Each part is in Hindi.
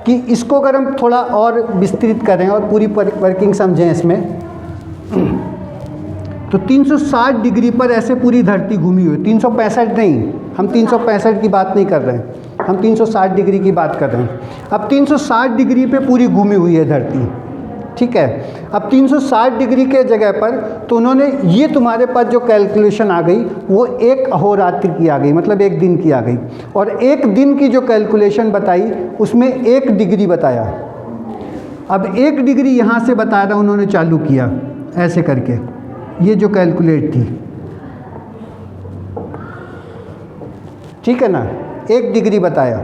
कि इसको अगर हम थोड़ा और विस्तृत करें और पूरी वर्किंग समझें इसमें, तो 360 डिग्री पर ऐसे पूरी धरती घूमी हुई, 365 नहीं, हम 365 की बात नहीं कर रहे हैं, हम 360 डिग्री की बात कर रहे हैं। अब 360 डिग्री पे पूरी घूमी हुई है धरती, ठीक है। अब 360 डिग्री के जगह पर तो उन्होंने ये तुम्हारे पास जो कैलकुलेशन आ गई वो एक अहोरात्र की आ गई, मतलब एक दिन की आ गई, और एक दिन की जो कैलकुलेशन बताई उसमें 1 डिग्री बताया। अब 1 डिग्री यहाँ से बताना उन्होंने चालू किया ऐसे करके, ये जो कैलकुलेट थी, ठीक है ना, 1 डिग्री बताया।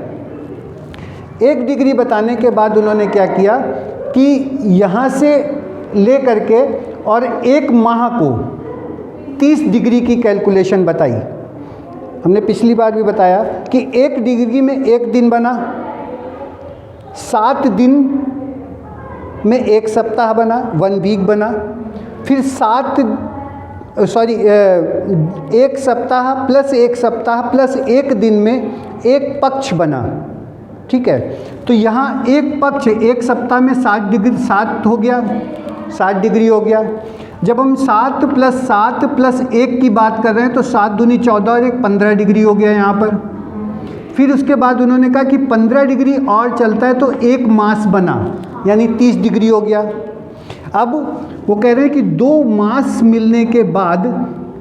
1 डिग्री बताने के बाद उन्होंने क्या किया कि यहाँ से ले करके और 1 माह को 30 डिग्री की कैलकुलेशन बताई। हमने पिछली बार भी बताया कि 1 डिग्री में 1 दिन बना, 7 दिन में 1 सप्ताह बना, 1 वीक बना, फिर 1 सप्ताह प्लस 1 सप्ताह प्लस 1 दिन में 1 पक्ष बना, ठीक है। तो यहाँ 1 पक्ष 1 सप्ताह में 60 डिग्री, 7 हो गया, 60 डिग्री हो गया। जब हम 7 + 7 + 1 की बात कर रहे हैं तो 7 दूनी 14 और 1 15 डिग्री हो गया यहाँ पर। फिर उसके बाद उन्होंने कहा कि 15 डिग्री और चलता है तो 1 मास बना, यानी 30 डिग्री हो गया। अब वो कह रहे हैं कि 2 मास मिलने के बाद,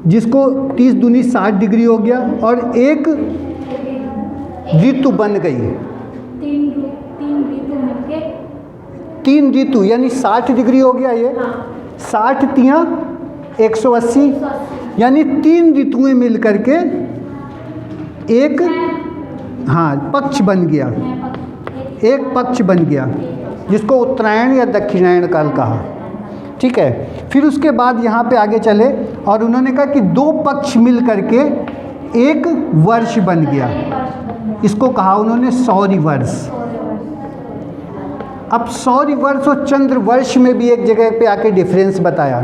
जिसको 30 दूनी 60 डिग्री हो गया और 1 ऋतु बन गई, 3 ऋतु यानी 60 डिग्री हो गया ये, 60 तियाँ 180, यानी 3 ऋतुएं मिल करके एक, हाँ, पक्ष बन गया, एक पक्ष बन गया, जिसको उत्तरायण या दक्षिणायन काल कहा, ठीक है। फिर उसके बाद यहाँ पे आगे चले और उन्होंने कहा कि 2 पक्ष मिल करके एक वर्ष बन गया, इसको कहा उन्होंने सौर वर्ष। अब सौर वर्ष और चंद्र वर्ष में भी एक जगह पे आके डिफरेंस बताया।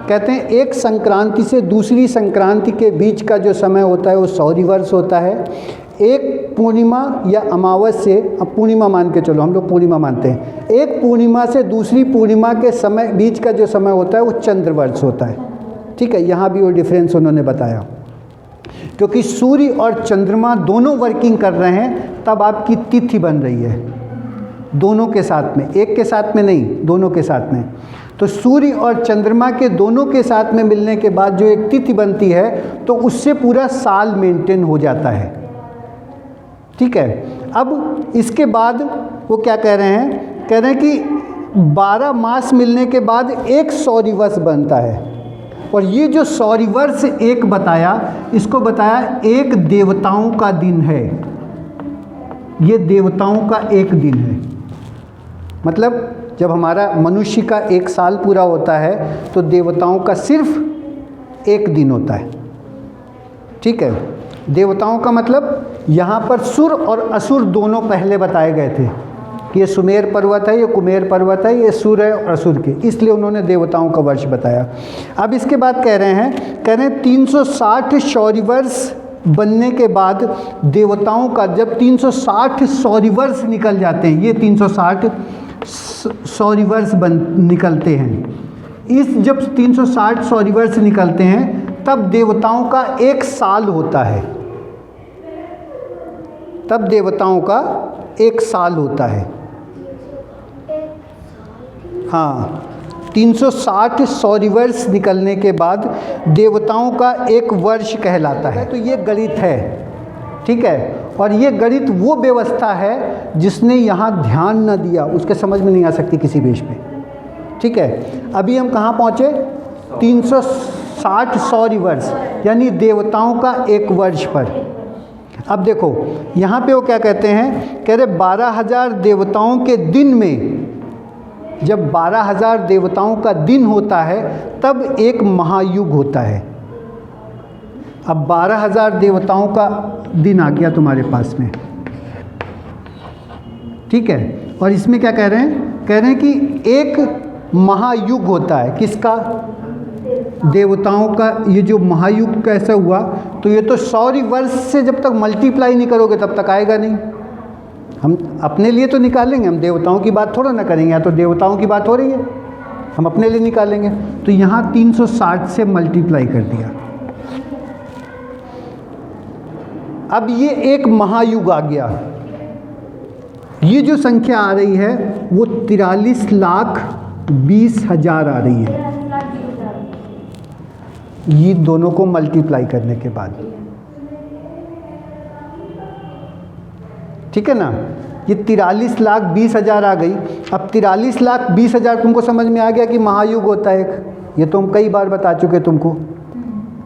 कहते हैं एक संक्रांति से दूसरी संक्रांति के बीच का जो समय होता है वो सौर वर्ष होता है। एक पूर्णिमा या अमावस से, अब पूर्णिमा मान के चलो, हम लोग पूर्णिमा मानते हैं, एक पूर्णिमा से दूसरी पूर्णिमा के समय बीच का जो समय होता है वो चंद्र वर्ष होता है, ठीक है। यहाँ भी वो डिफरेंस उन्होंने बताया, क्योंकि सूर्य और चंद्रमा दोनों वर्किंग कर रहे हैं तब आपकी तिथि बन रही है, दोनों के साथ में, एक के साथ में नहीं, दोनों के साथ में। तो सूर्य और चंद्रमा के दोनों के साथ में मिलने के बाद जो एक तिथि बनती है तो उससे पूरा साल मेंटेन हो जाता है, ठीक है। अब इसके बाद वो क्या कह रहे हैं, कह रहे हैं कि 12 मास मिलने के बाद एक सौरवर्ष बनता है, और ये जो सौरवर्ष एक बताया, इसको बताया एक देवताओं का दिन है, ये देवताओं का एक दिन है। मतलब जब हमारा मनुष्य का 1 साल पूरा होता है तो देवताओं का सिर्फ 1 दिन होता है, ठीक है। देवताओं का मतलब यहाँ पर सुर और असुर दोनों पहले बताए गए थे कि ये सुमेर पर्वत है, ये कुमेर पर्वत है, ये सुर है और असुर के, इसलिए उन्होंने देवताओं का वर्ष बताया। अब इसके बाद कह रहे हैं 360 सौरवर्ष बनने के बाद देवताओं का, जब 360 सौरवर्ष निकल जाते हैं, ये 360 सौरवर्ष निकलते हैं, इस जब 360 सौरवर्ष निकलते हैं तब देवताओं का 1 साल होता है, तब देवताओं का 1 साल होता है। हाँ, 360 सौरवर्ष निकलने के बाद देवताओं का 1 वर्ष कहलाता है। तो ये गणित है, ठीक है। और ये गणित वो व्यवस्था है जिसने यहाँ ध्यान न दिया उसके समझ में नहीं आ सकती किसी बेश पे, ठीक है। अभी हम कहाँ पहुँचे, 360 सौरवर्ष यानी देवताओं का 1 वर्ष पर। अब देखो यहाँ पे वो क्या कहते हैं, कह रहे 12,000 देवताओं के दिन में, जब 12,000 देवताओं का दिन होता है तब एक महायुग होता है। अब 12,000 देवताओं का दिन आ गया तुम्हारे पास में, ठीक है। और इसमें क्या कह रहे हैं, कह रहे हैं कि एक महायुग होता है, किसका, देवताओं का। ये जो महायुग कैसा हुआ, तो ये तो सौर वर्ष से जब तक मल्टीप्लाई नहीं करोगे तब तक आएगा नहीं। हम अपने लिए तो निकालेंगे, हम देवताओं की बात थोड़ा ना करेंगे, या तो देवताओं की बात हो रही है, हम अपने लिए निकालेंगे। तो यहाँ 360 से मल्टीप्लाई कर दिया। अब ये एक महायुग आ गया। ये जो संख्या आ रही है वो 43,20,000 आ रही है, ये दोनों को मल्टीप्लाई करने के बाद। ठीक है ना, ये 43,20,000 आ गई। अब 43,20,000 तुमको समझ में आ गया कि महायुग होता है एक, ये तो हम कई बार बता चुके तुमको।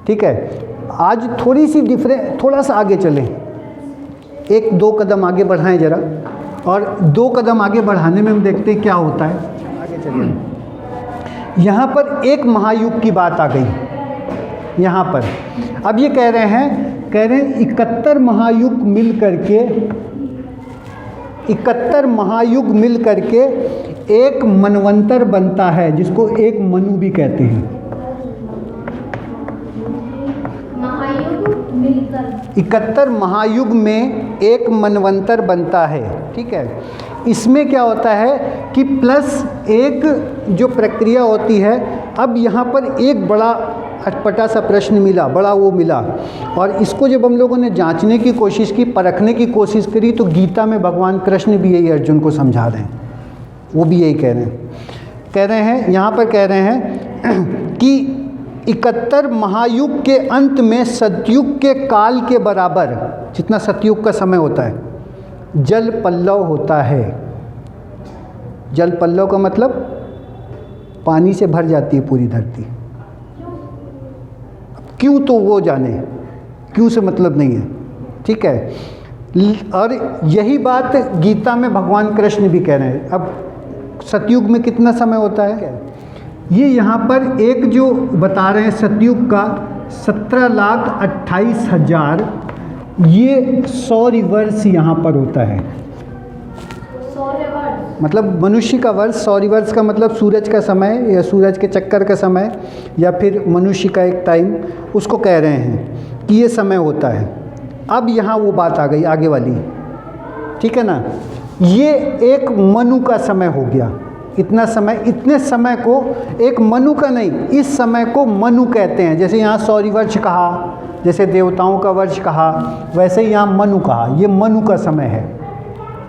ठीक है, आज थोड़ी सी थोड़ा सा आगे चलें, 1-2 कदम आगे बढ़ाएं ज़रा, और 2 कदम आगे बढ़ाने में हम देखते हैं क्या होता है। आगे चलिए, यहाँ पर एक महायुग की बात आ गई यहाँ पर। अब ये कह रहे हैं 71 महायुग मिल करके एक मनवंतर बनता है, जिसको एक मनु भी कहते हैं। 71 महायुग में एक मनवंतर बनता है। ठीक है, इसमें क्या होता है कि प्लस एक जो प्रक्रिया होती है। अब यहाँ पर एक बड़ा अटपटा सा प्रश्न मिला, बड़ा वो मिला, और इसको जब हम लोगों ने जांचने की कोशिश की, परखने की कोशिश करी, तो गीता में भगवान कृष्ण भी यही अर्जुन को समझा रहे हैं, वो भी यही कह रहे हैं यहाँ पर कह रहे हैं कि 71 महायुग के अंत में सतयुग के काल के बराबर, जितना सतयुग का समय होता है, जल पल्लव होता है। जल पल्लव का मतलब पानी से भर जाती है पूरी धरती। क्यों तो वो जाने, क्यों से मतलब नहीं है। ठीक है, और यही बात गीता में भगवान कृष्ण भी कह रहे हैं। अब सतयुग में कितना समय होता है, ये यहाँ पर एक जो बता रहे हैं सतयुग का 17,28,000, ये 100 रिवर्स यहाँ पर होता है। 100 रिवर्स मतलब मनुष्य का वर्ष, 100 रिवर्स का मतलब सूरज का समय या सूरज के चक्कर का समय, या फिर मनुष्य का एक टाइम, उसको कह रहे हैं कि ये समय होता है। अब यहाँ वो बात आ गई आगे वाली। ठीक है ना, ये एक मनु का समय हो गया। इतना समय, इतने समय को एक मनु का नहीं, इस समय को मनु कहते हैं। जैसे यहाँ 100 वर्ष कहा, जैसे देवताओं का वर्ष कहा, वैसे ही यहाँ मनु कहा। ये मनु का समय है।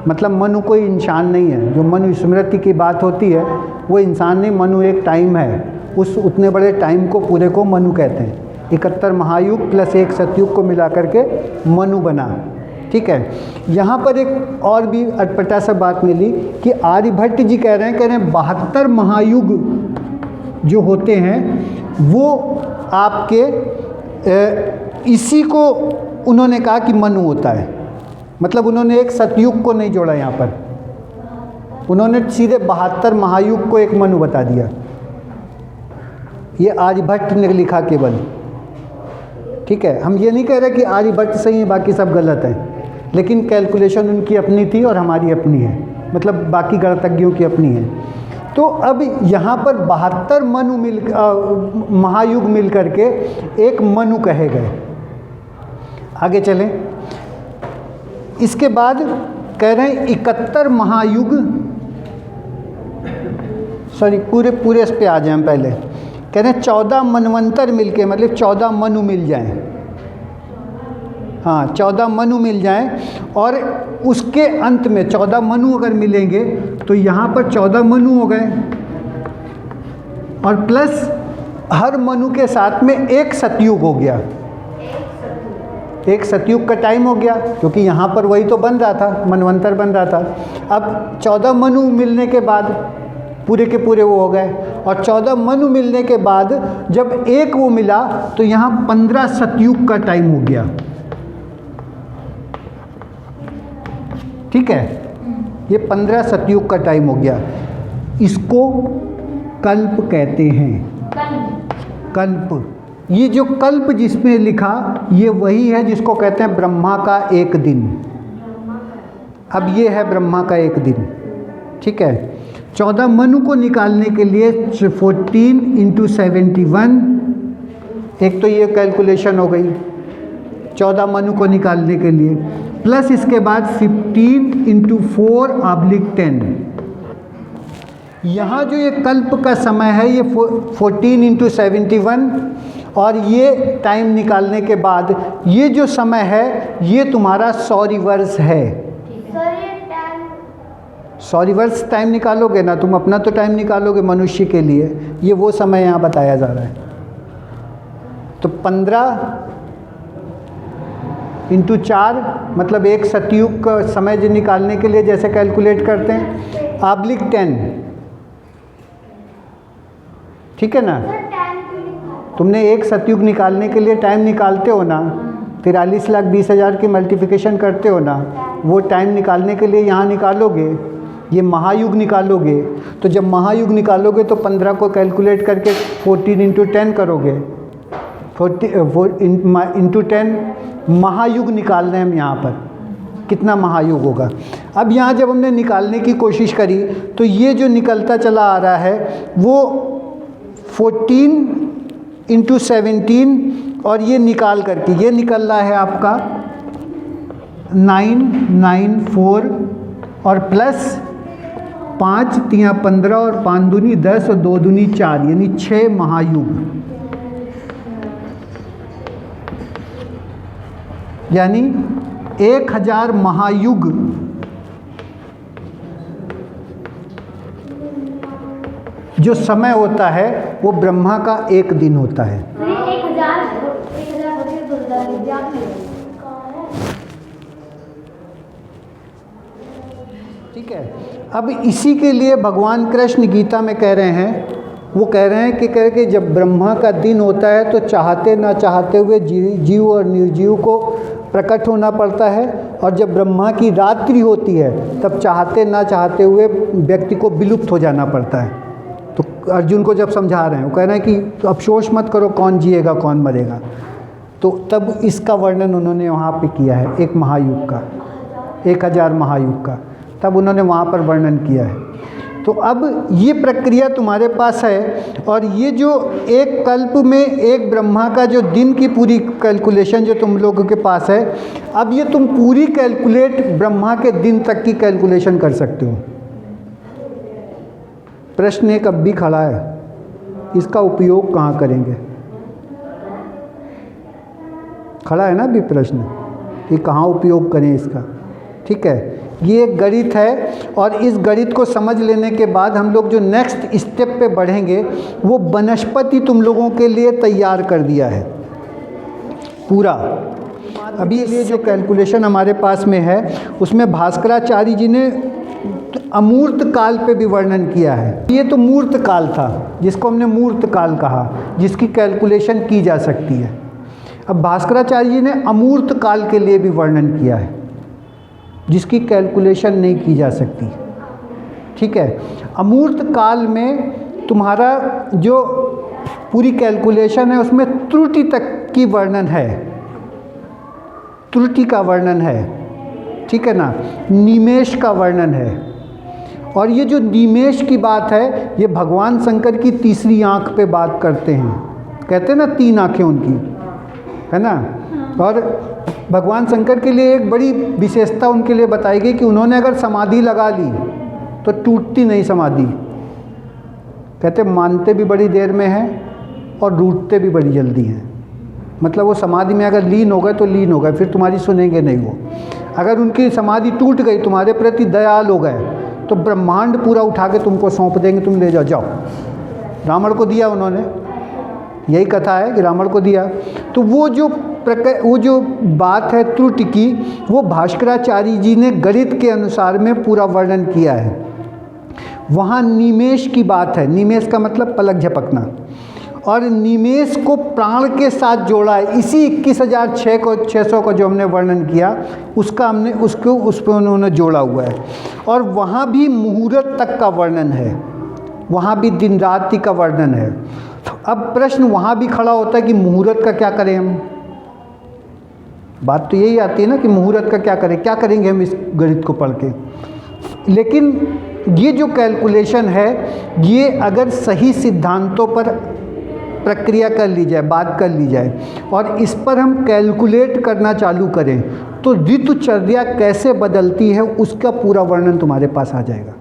मतलब मनु कोई इंसान नहीं है। जो मनु स्मृति की बात होती है वो इंसान नहीं, मनु एक टाइम है। उस उतने बड़े टाइम को पूरे को मनु कहते हैं। 71 महायुग प्लस एक सतयुग को मिला करके मनु बना। ठीक है, यहाँ पर एक और भी अटपटा सा बात मिली कि आर्यभट्ट जी कह रहे हैं 72 महायुग जो होते हैं वो आपके इसी को उन्होंने कहा कि मनु होता है। मतलब उन्होंने एक सतयुग को नहीं जोड़ा यहाँ पर, उन्होंने सीधे 72 महायुग को एक मनु बता दिया। ये आर्यभट्ट ने लिखा केवल। ठीक है, हम ये नहीं कह रहे कि आर्यभट्ट सही है बाकी सब गलत है, लेकिन कैलकुलेशन उनकी अपनी थी और हमारी अपनी है, मतलब बाकी गणितज्ञों की अपनी है। तो अब यहाँ पर 72 महायुग मिल करके एक मनु कहे गए। आगे चलें, इसके बाद कह रहे हैं 71 महायुग, सॉरी पूरे इस पे आ जाएं पहले। कह रहे हैं 14 मनवंतर मिलके, मतलब 14 मनु मिल जाएं। हाँ, 14 मनु मिल जाएं, और उसके अंत में 14 मनु अगर मिलेंगे तो यहाँ पर 14 मनु हो गए, और प्लस हर मनु के साथ में एक सतयुग हो गया। एक सतयुग का टाइम हो गया, क्योंकि यहाँ पर वही तो बन रहा था, मनवंतर बन रहा था। अब 14 मनु मिलने के बाद पूरे के पूरे वो हो गए, और 14 मनु मिलने के बाद जब एक वो मिला तो यहाँ 15 सतयुग का टाइम हो गया। ठीक है, ये 15 सतयुग का टाइम हो गया। इसको कल्प कहते हैं। कल्प, ये जो कल्प जिसमें लिखा ये वही है जिसको कहते हैं ब्रह्मा का एक दिन। अब ये है ब्रह्मा का एक दिन। ठीक है, 14 मनु को निकालने के लिए 14 × 71, एक तो ये कैलकुलेशन हो गई 14 मनु को निकालने के लिए, प्लस इसके बाद 15 इंटू 4/10। यहाँ जो ये कल्प का समय है ये 14 इंटू 71, और ये टाइम निकालने के बाद ये जो समय है ये तुम्हारा 100 रिवर्स है। सर ये टाइम 100 रिवर्स टाइम निकालोगे ना, तुम अपना तो टाइम निकालोगे मनुष्य के लिए, ये वो समय यहाँ बताया जा रहा है। तो 15 इंटू 4 मतलब एक सतयुग का समय जो निकालने के लिए जैसे कैलकुलेट करते हैं, /10, ठीक है ना। सर टाइम क्यों लिखा? तुमने एक सतयुग निकालने के लिए टाइम निकालते हो ना, 43,20,000 की मल्टीप्लिकेशन करते हो ना, वो टाइम निकालने के लिए यहाँ निकालोगे, ये महायुग निकालोगे। तो जब महायुग निकालोगे तो 15 को कैलकुलेट करके 14 इंटू 10 करोगे, 40 इंटू 10 महायुग निकालना है हम यहाँ पर, कितना महायुग होगा। अब यहाँ जब हमने निकालने की कोशिश करी तो ये जो निकलता चला आ रहा है वो 14 इंटू 17, और ये निकाल करके ये निकल रहा है आपका 994, और प्लस 5 3 15 और 5 दूनी 10 और 2 दूनी 4, यानी 6 महायुग, यानी 1000 महायुग जो समय होता है वो ब्रह्मा का एक दिन होता है। सर ये 1000 बच्चे बोलता है एग्जाम में। ठीक है, अब इसी के लिए भगवान कृष्ण गीता में कह रहे हैं, वो कह रहे हैं कि जब ब्रह्मा का दिन होता है तो चाहते ना चाहते हुए जीव और निर्जीव को प्रकट होना पड़ता है, और जब ब्रह्मा की रात्रि होती है तब चाहते ना चाहते हुए व्यक्ति को विलुप्त हो जाना पड़ता है। तो अर्जुन को जब समझा रहे हैं, वो कह रहे हैं कि तो अफसोस मत करो, कौन जिएगा कौन मरेगा। तो तब इसका वर्णन उन्होंने वहाँ पे किया है, एक महायुग का, 1000 महायुग का, तब उन्होंने वहाँ पर वर्णन किया है। तो अब ये प्रक्रिया तुम्हारे पास है, और ये जो एक कल्प में एक ब्रह्मा का जो दिन की पूरी कैलकुलेशन जो तुम लोगों के पास है, अब ये तुम पूरी कैलकुलेट ब्रह्मा के दिन तक की कैलकुलेशन कर सकते हो। प्रश्न एक अब भी खड़ा है, इसका उपयोग कहाँ करेंगे? खड़ा है ना अभी प्रश्न कि कहाँ उपयोग करें इसका। ठीक है, ये एक गणित है, और इस गणित को समझ लेने के बाद हम लोग जो नेक्स्ट स्टेप पे बढ़ेंगे वो वनस्पति तुम लोगों के लिए तैयार कर दिया है पूरा। अभी ये जो कैलकुलेशन हमारे पास में है उसमें भास्कराचार्य जी ने अमूर्त काल पे भी वर्णन किया है। ये तो मूर्त काल था जिसको हमने मूर्त काल कहा, जिसकी कैलकुलेशन की जा सकती है। अब भास्कराचार्य जी ने अमूर्त काल के लिए भी वर्णन किया है जिसकी कैलकुलेशन नहीं की जा सकती। ठीक है, अमूर्त काल में तुम्हारा जो पूरी कैलकुलेशन है उसमें त्रुटि तक की वर्णन है, त्रुटि का वर्णन है, ठीक है ना, निमेष का वर्णन है। और ये जो निमेष की बात है ये भगवान शंकर की तीसरी आंख पे बात करते हैं, कहते हैं ना 3 आंखें उनकी, है ना। और भगवान शंकर के लिए एक बड़ी विशेषता उनके लिए बताई गई कि उन्होंने अगर समाधि लगा ली तो टूटती नहीं समाधि। कहते मानते भी बड़ी देर में हैं और रूठते भी बड़ी जल्दी हैं। मतलब वो समाधि में अगर लीन हो गए तो लीन हो गए, फिर तुम्हारी सुनेंगे नहीं वो। अगर उनकी समाधि टूट गई, तुम्हारे प्रति दयाल हो गए, तो ब्रह्मांड पूरा उठा के तुमको सौंप देंगे, तुम ले जाओ जाओ। रावण को दिया उन्होंने, यही कथा है कि रावण को दिया। तो वो जो बात है त्रुटि की, वो भास्कराचार्य जी ने गणित के अनुसार में पूरा वर्णन किया है। वहाँ निमेष की बात है, निमेष का मतलब पलक झपकना, और निमेष को प्राण के साथ जोड़ा है। इसी 21,600 को जो हमने वर्णन किया उसका हमने उस पर उन्होंने जोड़ा हुआ है। और वहाँ भी मुहूर्त तक का वर्णन है, वहाँ भी दिन रात्रि का वर्णन है। अब प्रश्न वहाँ भी खड़ा होता है कि मुहूर्त का क्या करें हम। बात तो यही आती है ना कि मुहूर्त का क्या करें, क्या करेंगे हम इस गणित को पढ़ के। लेकिन ये जो कैलकुलेशन है ये अगर सही सिद्धांतों पर प्रक्रिया कर ली जाए, बात कर ली जाए, और इस पर हम कैलकुलेट करना चालू करें तो ऋतुचर्या कैसे बदलती है उसका पूरा वर्णन तुम्हारे पास आ जाएगा।